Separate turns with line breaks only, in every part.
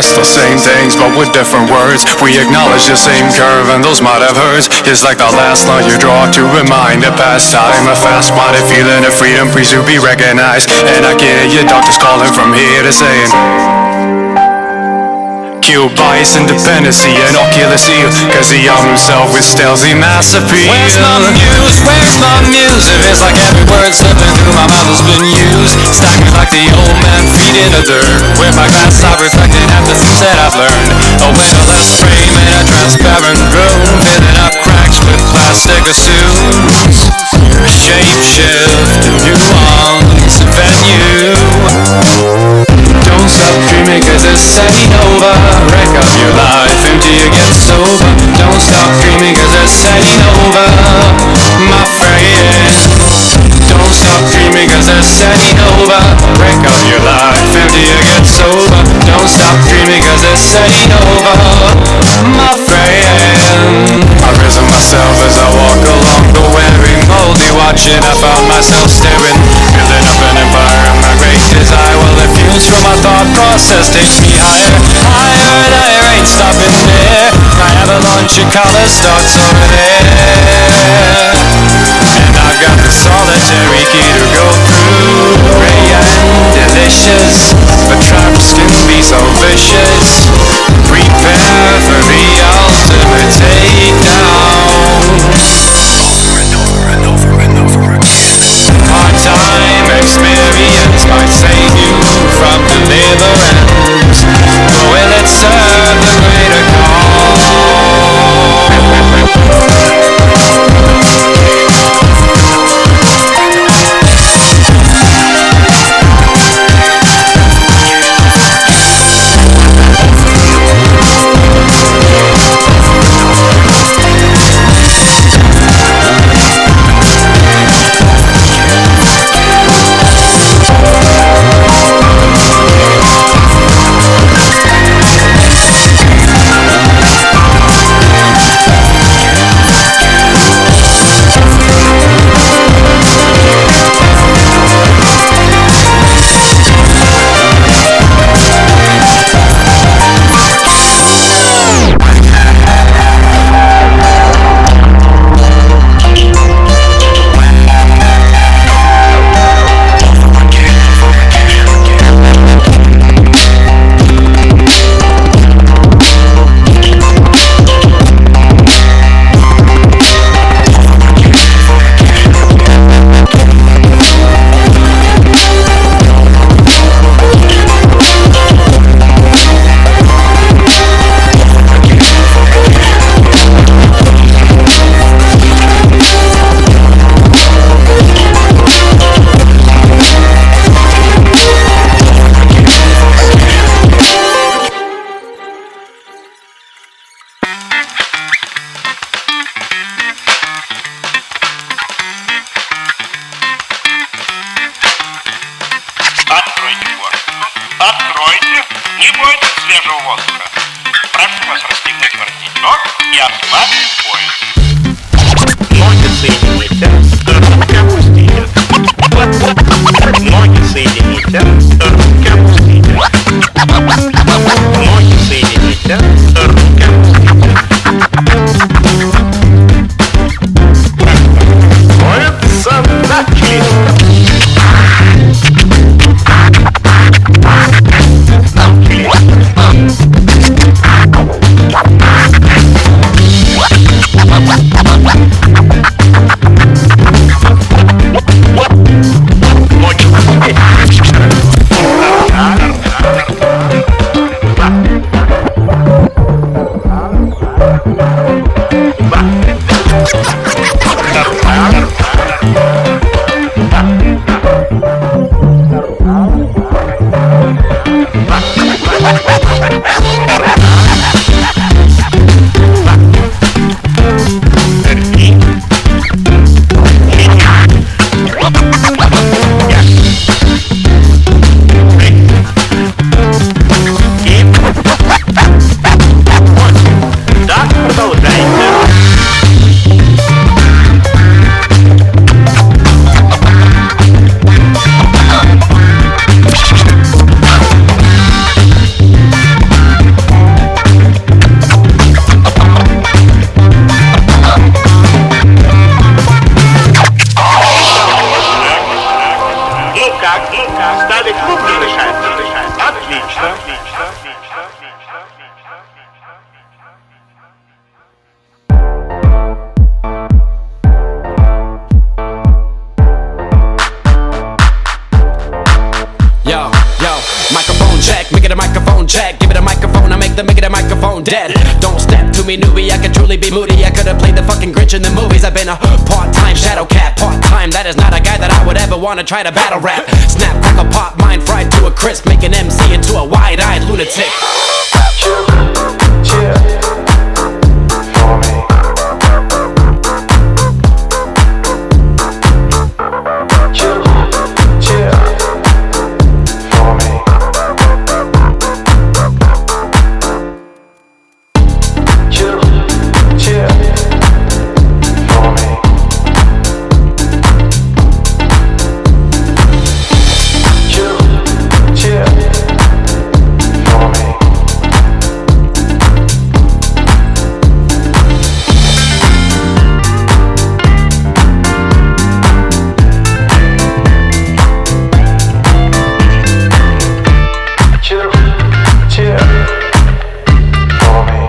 express the same things, but with different words. We acknowledge the same curve, and those might have hurts. It's like the last line you draw to remind a past time. A fast-minded feeling of freedom, please to be recognized. And I can hear your doctors calling from here to saying, kill bias, independency, and oculus seal, cause he armed himself with stealthy mass appeal. Where's my muse? Where's my muse? It feels like every word slipping through my mouth has been used. Stagnant like the old man feet in the dirt, where my glass eye reflected half the things that I've learned. A windowless frame in a transparent room, filling up cracks with plastic assumes. Shape shift, nuance, venue. Don't stop dreaming cause this ain't over. Wreck up your life until you get sober. Don't stop dreaming cause this ain't over, my friend. Don't stop dreaming cause this ain't over. Wreck up your life until you get sober. Don't stop dreaming cause this ain't over, my friend. I risen myself as I walk along the wearing moldy watching. I found myself staring, building up an empire of my great desire. Well, it fuels from my thought process, takes me higher, higher, and higher, ain't stopping there. My avalanche of color starts over there, and I've got the solitary key to go through. Gray and delicious, but traps can be so vicious. Prepare for the ultimate takedown. Over and over and over and over again. Part-time experience might save you from deliverance, but will it serve the greater cause?
Откройте, не бойтесь свежего воздуха. Прошу вас расстегнуть воротничок и ослабить пояс. Ноги соедините, руки опустите. Ноги соедините, руки опустите. Ноги соедините, руки опустите. Пояса начали.
it a microphone check. Give it a microphone, I make the microphone dead. Don't step to me, newbie, I could truly be moody. I could've played the fucking Grinch in the movies. I've been a part-time shadow cat, part-time. That is not a guy that I would ever wanna try to battle rap. Snap, crackle, pop, mind fried to a crisp. Make an MC into a wide-eyed lunatic.
Chill, chill, for me. Chill, chill, for me. Chill, chill, for me. Chill, chill, for me. Chill, chill, for me.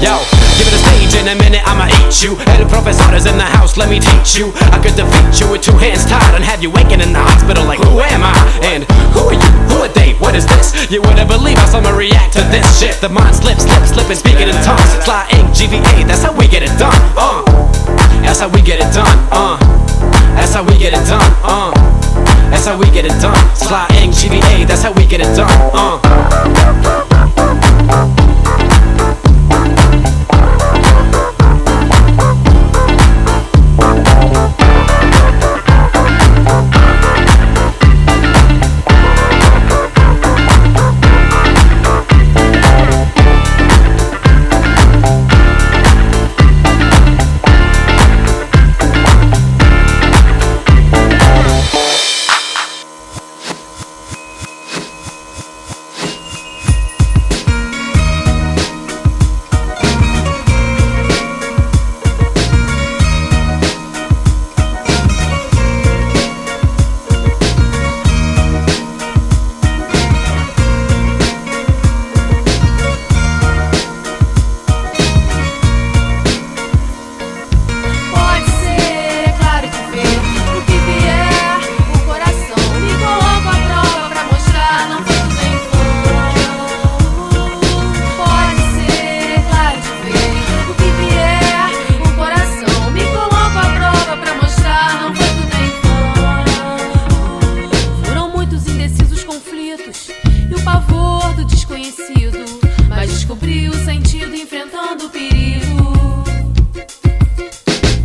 Yo, give it a stage in a minute, I'ma eat you. And the professor's in the house, let me teach you. I could defeat you with two hands tied and have you waking in the hospital like, who am I? And who are you? Who are they? What is this? You wouldn't believe how someone react to this shit. The mind slips, and speaking in tongues. Fly ink, GVA, that's how we get it done. That's how we get it done. That's how we get it done. That's how we get it done. Sly ink, GVA, that's how we get it done.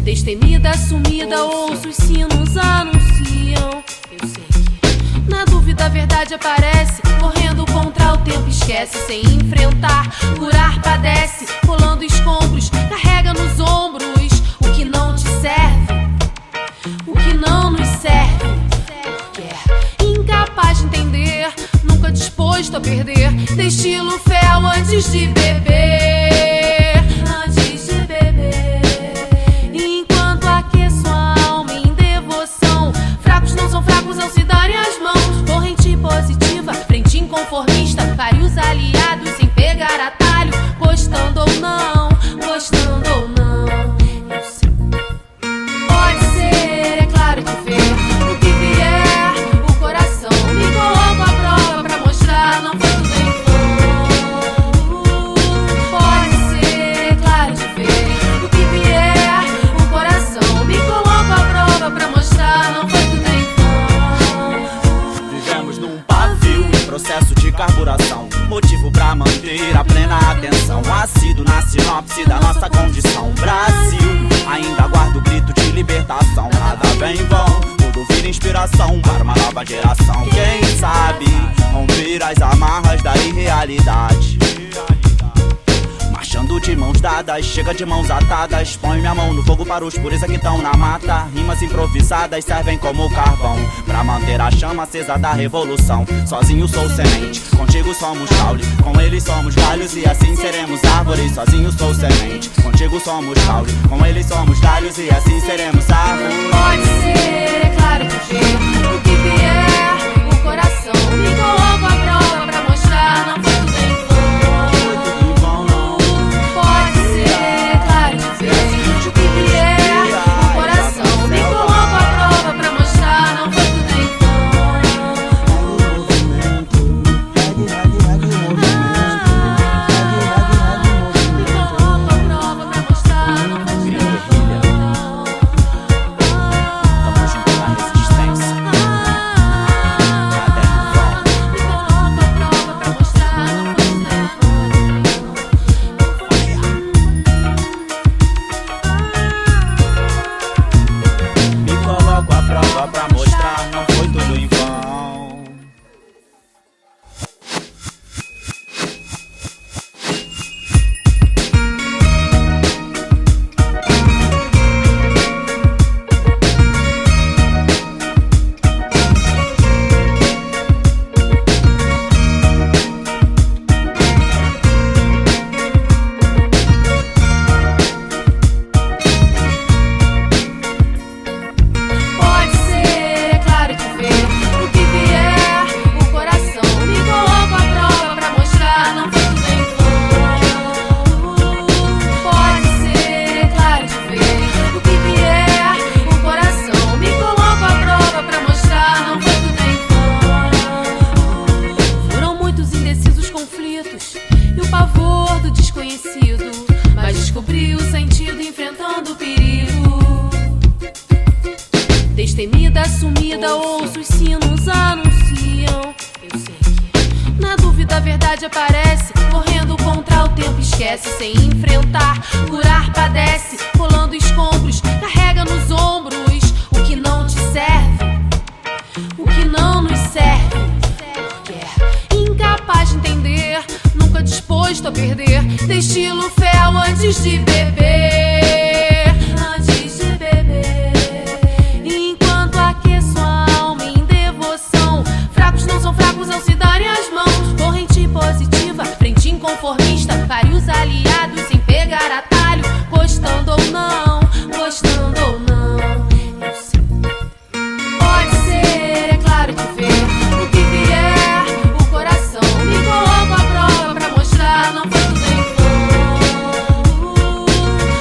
Destemida, sumida, ouço os sinos anunciam. Eu sei que na dúvida a verdade aparece. Correndo contra o tempo, esquece. Sem enfrentar, curar, padece. Rolando escombros, carrega nos ombros o que não te serve, o que não nos serve. Incapaz de entender, nunca disposto a perder. Destilo fel antes de beber. Antes de beber. Enquanto aqueço a alma em devoção. Fracos não são fracos ao se darem as mãos. Corrente positiva, frente inconformista. Vários aliados sem pegar atalho. Gostando ou não, gostando ou não. Eu sei. Pode ser, é claro que ver. O que vier, o coração me coloca à prova pra mostrar. Não foi tudo em vão. Pode ser, é claro de ver. O que vier, o coração me coloca à prova pra mostrar. Não foi tudo em vão.
Vivemos num pavio em processo de carburação. Motivo pra manter a plena atenção. Assíduo na sinopse da nossa condição. Brasil, ainda guarda o grito de libertação. Nada vem em vão, tudo vira inspiração para uma nova geração. Quem sabe romper as amarras da irrealidade. Marchando de mãos dadas, chega de mãos atadas. Põe minha mão no fogo para os pureza que tão na mata. Rimas improvisadas servem como carvão pra manter a chama acesa da revolução. Sozinho sou semente, contigo somos caule. Com eles somos galhos e assim seremos árvores. Sozinho sou semente, contigo somos caule. Com eles somos galhos e assim seremos árvores.
Pode ser, é claro que o que vier, o coração me coloca à prova pra mostrar, não foi tudo em vão. Pode ser, é claro que o que vier, o coração me coloca à prova pra mostrar, não foi tudo em
pra mostrar, não foi tudo em vão. Mas descobri o sentido enfrentando o perigo. Destemida, sumida, ouço os sinos anunciam. Eu sei que na dúvida a verdade aparece. Correndo contra o tempo esquece. Sem enfrentar, curar padece. Rolando escombros, carrega nos ombros o que não te serve, o que não nos serve. Incapaz de entender, nunca disposto a perder. Destilo fel antes de beber, antes de beber. Enquanto aqueço a alma em devoção. Fracos não são fracos ao se darem as mãos. Corrente positiva, frente inconformista. Vários aliados sem pegar atalho. Gostando ou não, gostando ou não. Eu sei. Pode ser, é claro que ver. O que vier, o coração me coloca à prova pra mostrar, não foi tudo em vão.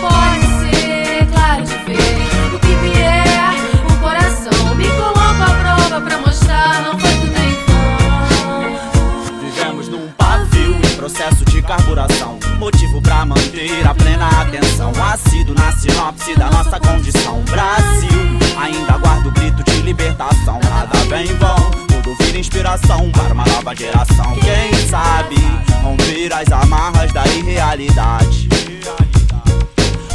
Pode ser, é claro que ver. O que vier, o coração me coloca à prova pra mostrar, não foi tudo em vão. Vivemos num pavio em processo de carburação. Motivo pra manter a plena atenção. Assíduo na sinopse da nossa condição. Brasil, ainda guarda o grito de libertação. Nada vem em vão, tudo vira inspiração para uma nova geração. Quem sabe romper as amarras da irrealidade.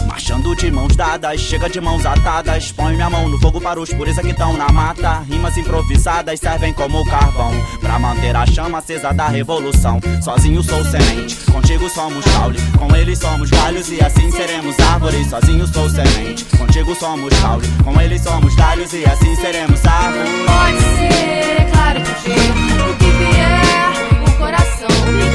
Marchando de mãos dadas, chega de mãos atadas. Põe minha mão no fogo para os pureza que tão na mata. Rimas improvisadas servem como carvão pra manter a chama acesa da revolução. Sozinho sou semente, contigo somos caule. Com eles somos galhos e assim seremos árvores. Sozinho sou semente, contigo somos caule. Com eles somos galhos e assim seremos árvores.
Pode ser, é claro que o que vier, o coração me